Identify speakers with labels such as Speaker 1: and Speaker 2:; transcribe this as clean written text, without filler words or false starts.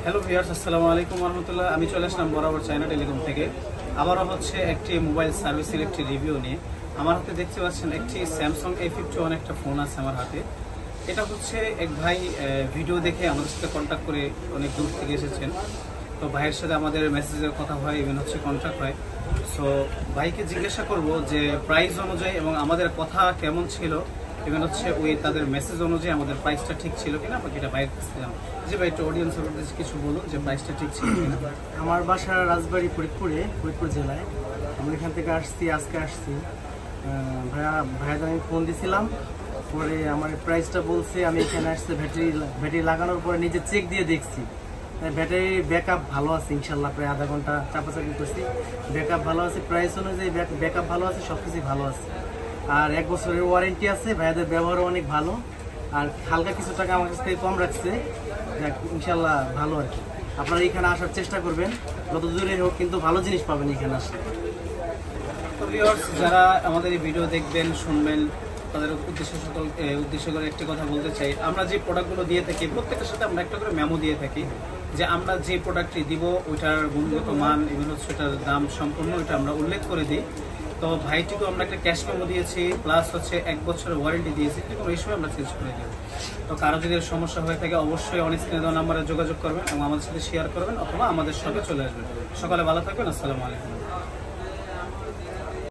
Speaker 1: Hello viewers, আসসালামু আলাইকুম রহমতুল্লাহ। আমি চলে আসলাম বরাবর চায়না টেলিকম থেকে। আবারও হচ্ছে একটি মোবাইল সার্ভিসের একটি রিভিউ নিয়ে। আমার হাতে দেখতে পাচ্ছেন একটি স্যামসাং A51 একটা ফোন আছে আমার হাতে। এটা হচ্ছে এক ভাই ভিডিও দেখে আমাদের সাথে কন্ট্যাক্ট করে অনেক দূর থেকে এসেছেন। তো ভাইয়ের সাথে আমাদের মেসেজের কথা হয়, ইভেন হচ্ছে কন্ট্যাক্ট হয়। সো ভাইকে জিজ্ঞাসা করব যে প্রাইস অনুযায়ী এবং আমাদের কথা কেমন ছিল, ইভেন হচ্ছে ওই তাদের মেসেজ অনুযায়ী আমাদের প্রাইসটা ঠিক ছিল কিনা, বাকি এটা ভাইয়ের কাছে জানাবো। যে ভাই একটু অডিয়েন্সের উদ্দেশ্যে কিছু বলুন যে প্রাইসটা ঠিক ছিল কিনা।
Speaker 2: আমার বাসা রাজবাড়ী ফরিদপুর জেলায়। আমি এখান থেকে আজকে আসছি। ভাইয়াদের আমি ফোন দিছিলাম, পরে আমার প্রাইসটা বলছে। আমি এখানে আসছি ব্যাটারি লাগানোর পরে নিজে চেক দিয়ে দেখছি, ব্যাটারি ব্যাকআপ ভালো আছে ইনশাল্লাহ। প্রায় আধা ঘন্টা চাপাচাপি করছি, ব্যাকআপ ভালো আছে। প্রাইস অনুযায়ী ব্যাকআপ ভালো আছে, সব কিছুই ভালো আছে। আর 1 বছরের ওয়ারেন্টি আছে। ভাইয়াদের ব্যবহারও অনেক ভালো। আর হালকা কিছু টাকা আমার কাছ থেকে কম রাখছে, ইনশাল্লাহ ভালো আর কি। আপনারা এখানে আসার চেষ্টা করবেন, যত দূরে হোক, কিন্তু ভালো জিনিস পাবেন এখানে আসলে।
Speaker 1: তো ভিউয়ার্স, যারা আমাদের এই ভিডিও দেখবেন শুনবেন, তাদের উদ্দেশ্য করে একটি কথা বলতে চাই। আমরা যে প্রোডাক্টগুলো দিয়ে থাকি প্রত্যেকের সাথে আমরা একটা করে মেমো দিয়ে থাকি যে আমরা যে প্রোডাক্টটি দিব ওইটার গুণগত মান এবং হচ্ছে ওইটার দাম সম্পূর্ণ ওইটা আমরা উল্লেখ করে দিই। তো ভাইটিকেও আমরা একটা ক্যাশ মেমো দিয়েছি, প্লাস হচ্ছে 1 বছরের ওয়ারেন্টি দিয়েছি, কিন্তু এই সময় আমরা চেঞ্জ করে দিই। তো কারো যদি সমস্যা হয়ে থাকে অবশ্যই অনেক স্ক্রিনে দেওয়া নাম্বারে যোগাযোগ করবেন এবং আমাদের সাথে শেয়ার করবেন, অথবা আমাদের সঙ্গে চলে আসবেন। সকালে ভালো থাকবেন। আসসালামু আলাইকুম।